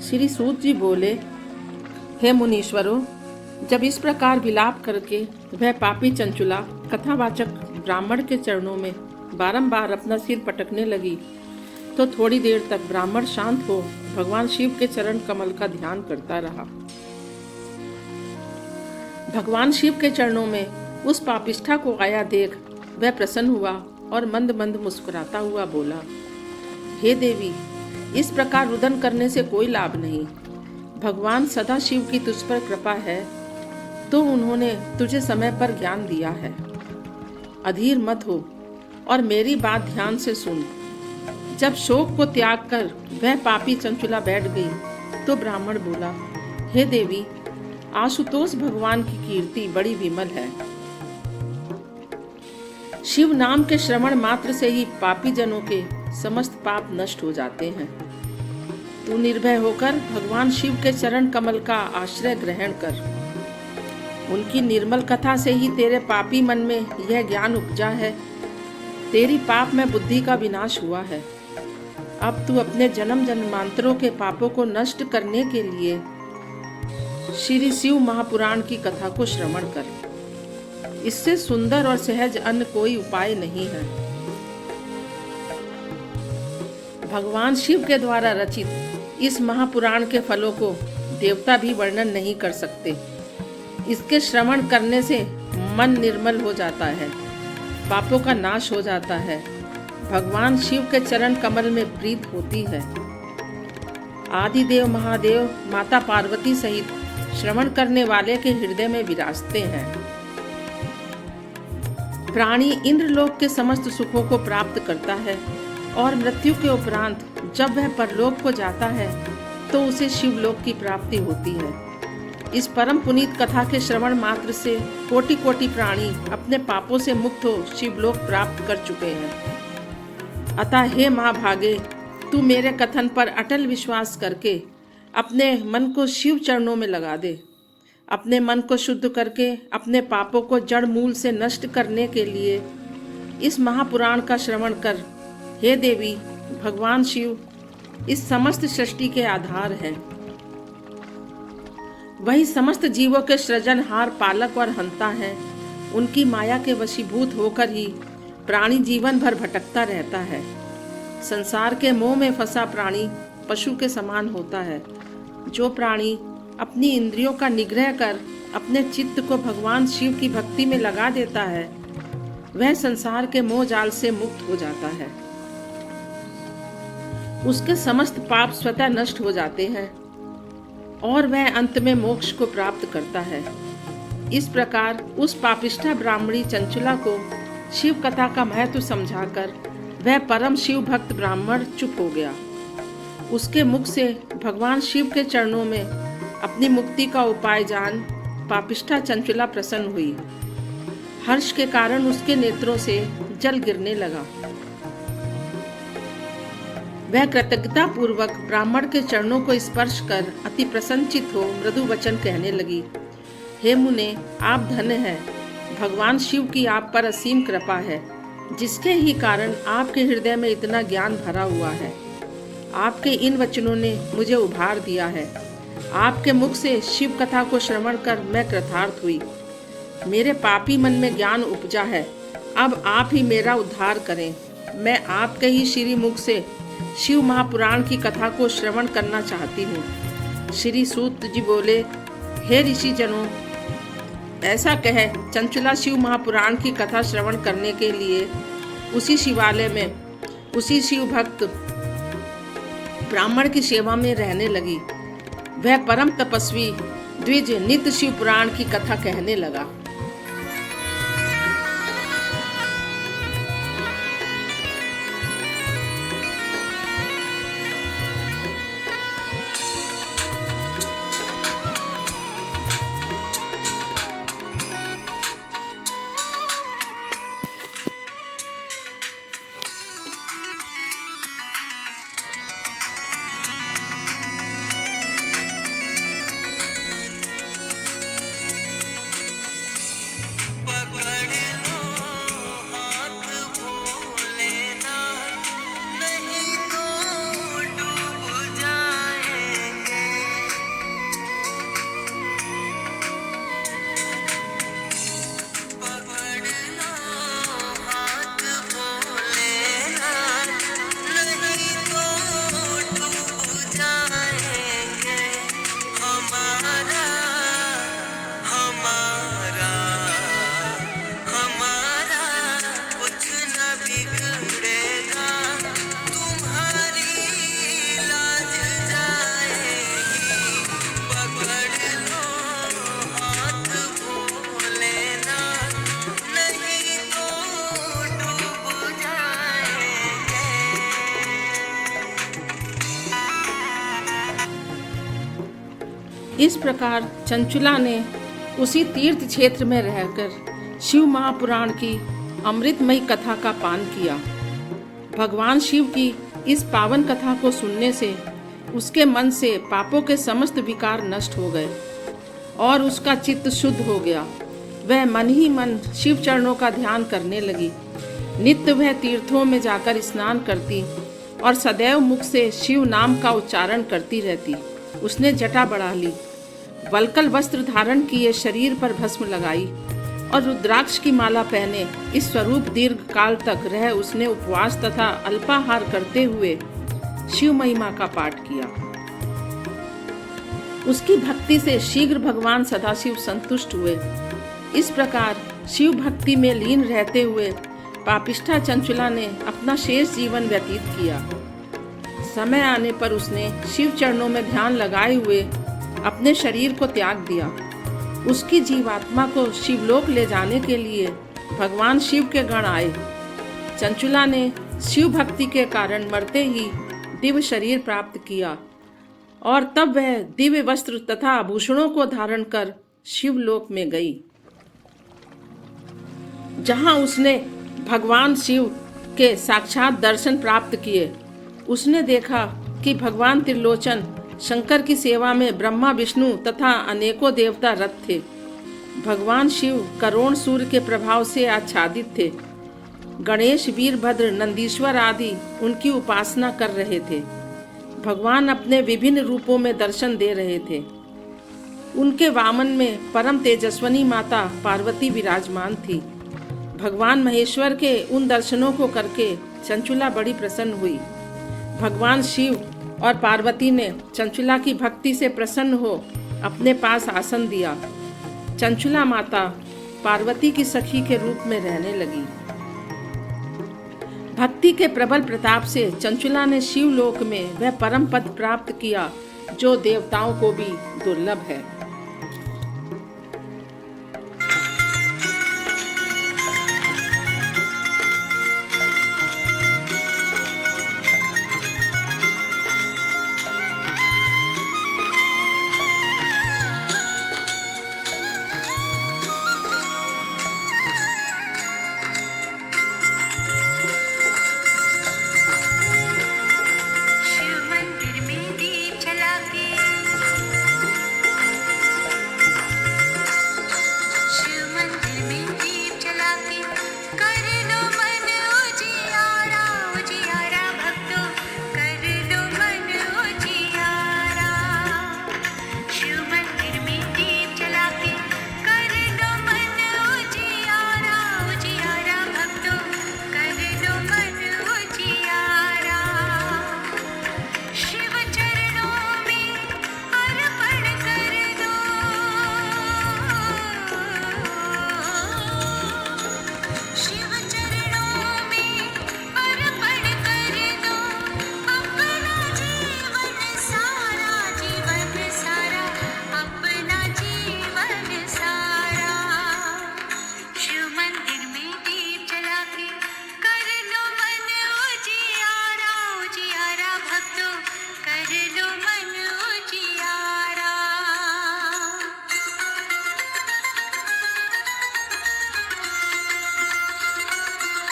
श्री सूत जी बोले, हे मुनीश्वरों, जब इस प्रकार विलाप करके वह पापी चंचुला कथावाचक ब्राह्मण के चरणों में बारंबार अपना सिर पटकने लगी, तो थोड़ी देर तक ब्राह्मण शांत हो भगवान शिव के चरण कमल का ध्यान करता रहा। भगवान शिव के चरणों में उस पापिष्ठा को आया देख वह प्रसन्न हुआ और मंद मंद मुस्कुराता हुआ बोला, हे देवी, इस प्रकार रुदन करने से कोई लाभ नहीं। भगवान सदा शिव की तुझ पर कृपा है, तो उन्होंने तुझे समय पर ज्ञान दिया है। अधीर मत हो और मेरी बात ध्यान से सुन। जब शोक को त्याग कर वह पापी चंचुला बैठ गई तो ब्राह्मण बोला, हे देवी, आशुतोष भगवान की कीर्ति बड़ी विमल है। शिव नाम के श्रवण मात्र से ही पापी जनों के समस्त पाप नष्ट हो जाते हैं। तू निर्भय होकर भगवान शिव के चरण कमल का आश्रय ग्रहण कर। उनकी निर्मल कथा से ही तेरे पापी मन में यह ज्ञान उपजा है। तेरी पाप में बुद्धि का विनाश हुआ है। अब तू अपने जन्म जन्मांतरों के पापों को नष्ट करने के लिए श्री शिव महापुराण की कथा को श्रवण कर। इससे सुंदर और सहज अन्य कोई उपाय नहीं है। भगवान शिव के द्वारा रचित इस महापुराण के फलों को देवता भी वर्णन नहीं कर सकते। इसके श्रवण करने से मन निर्मल हो जाता है, पापों का नाश हो जाता है, भगवान शिव के चरण कमल में प्रीत होती है। आदिदेव महादेव माता पार्वती सहित श्रवण करने वाले के हृदय में विराजते हैं। प्राणी इंद्रलोक के समस्त सुखों को प्राप्त करता है और मृत्यु के उपरांत जब वह परलोक को जाता है तो उसे शिवलोक की प्राप्ति होती है। इस परम पुनीत कथा के श्रवण मात्र से कोटि कोटि प्राणी अपने पापों से मुक्त हो शिवलोक प्राप्त कर चुके हैं। अतः हे महाभागे, तू मेरे कथन पर अटल विश्वास करके अपने मन को शिव चरणों में लगा दे। अपने मन को शुद्ध करके अपने पापों को जड़ मूल से नष्ट करने के लिए इस महापुराण का श्रवण कर। हे देवी, भगवान शिव इस समस्त सृष्टि के आधार हैं। वही समस्त जीवों के सृजनहार, पालक और हंता हैं। उनकी माया के वशीभूत होकर ही प्राणी जीवन भर भटकता रहता है। संसार के मोह में फंसा प्राणी पशु के समान होता है। जो प्राणी अपनी इंद्रियों का निग्रह कर अपने चित्त को भगवान शिव की भक्ति में लगा देता है, वह संसार के मोह जाल से मुक्त हो जाता है। उसके समस्त पाप स्वतः नष्ट हो जाते हैं और वह अंत में मोक्ष को प्राप्त करता है। इस प्रकार उस पापिष्ठा ब्राह्मणी चंचुला को शिव कथा का महत्व समझाकर वह परम शिव भक्त ब्राह्मण चुप हो गया। उसके मुख से भगवान शिव के चरणों में अपनी मुक्ति का उपाय जान पापिष्ठा चंचुला प्रसन्न हुई। हर्ष के कारण उसके नेत्रों से जल गिरने लगा। वह कृतज्ञता पूर्वक ब्राह्मण के चरणों को स्पर्श कर अति प्रसन्नचित हो मृदु वचन कहने लगी, हे मुने, आप धन्य हैं। भगवान शिव की आप पर असीम कृपा है, जिसके ही कारण आपके हृदय में इतना ज्ञान भरा हुआ है। आपके इन वचनों ने मुझे उभार दिया है। आपके मुख से शिव कथा को श्रवण कर मैं कृतार्थ हुई। मेरे पापी मन में ज्ञान उपजा है। अब आप ही मेरा उद्धार करें। मैं आपके ही श्री मुख से शिव महापुराण की कथा को श्रवण करना चाहती हूँ। श्री सूत जी बोले, हे ऋषि जनों, ऐसा कह चंचुला शिव महापुराण की कथा श्रवण करने के लिए उसी शिवालय में उसी शिव भक्त ब्राह्मण की सेवा में रहने लगी। वह परम तपस्वी द्विज नित्य शिव पुराण की कथा कहने लगा। इस प्रकार चंचुला ने उसी तीर्थ क्षेत्र में रहकर शिव महापुराण की अमृतमयी कथा का पान किया। भगवान शिव की इस पावन कथा को सुनने से उसके मन से पापों के समस्त विकार नष्ट हो गए और उसका चित्त शुद्ध हो गया। वह मन ही मन शिव चरणों का ध्यान करने लगी। नित्य वह तीर्थों में जाकर स्नान करती और सदैव मुख से शिव नाम का उच्चारण करती रहती। उसने जटा बढ़ा ली, वल्कल वस्त्र धारण किए, शरीर पर भस्म लगाई और रुद्राक्ष की माला पहने इस स्वरूप दीर्घ काल तक रह उसने उपवास तथा अल्पाहार करते हुए शिव महिमा का पाठ किया। उसकी भक्ति से शीघ्र भगवान सदाशिव संतुष्ट हुए। इस प्रकार शिव भक्ति में लीन रहते हुए पापिष्ठा चंचुला ने अपना शेष जीवन व्यतीत किया। समय आने पर उसने शिव चरणों में ध्यान लगाए हुए अपने शरीर को त्याग दिया। उसकी जीवात्मा को शिवलोक ले जाने के लिए भगवान शिव के गण आए। चंचुला ने शिव भक्ति के कारण मरते ही दिव्य शरीर प्राप्त किया और तब वह दिव्य वस्त्र तथा आभूषणों को धारण कर शिवलोक में गई, जहां उसने भगवान शिव के साक्षात दर्शन प्राप्त किए। उसने देखा कि भगवान त्रिलोचन शंकर की सेवा में ब्रह्मा, विष्णु तथा अनेकों देवता रत थे। भगवान शिव करोड़ सूर्य के प्रभाव से आच्छादित थे। गणेश, वीरभद्र, नंदीश्वर आदि उनकी उपासना कर रहे थे। भगवान अपने विभिन्न रूपों में दर्शन दे रहे थे। उनके वामन में परम तेजस्विनी माता पार्वती विराजमान थी। भगवान महेश्वर के उन दर्शनों को करके चंचुला बड़ी प्रसन्न हुई। भगवान शिव और पार्वती ने चंचुला की भक्ति से प्रसन्न हो अपने पास आसन दिया। चंचुला माता पार्वती की सखी के रूप में रहने लगी। भक्ति के प्रबल प्रताप से चंचुला ने शिवलोक में वह परम पद प्राप्त किया जो देवताओं को भी दुर्लभ है।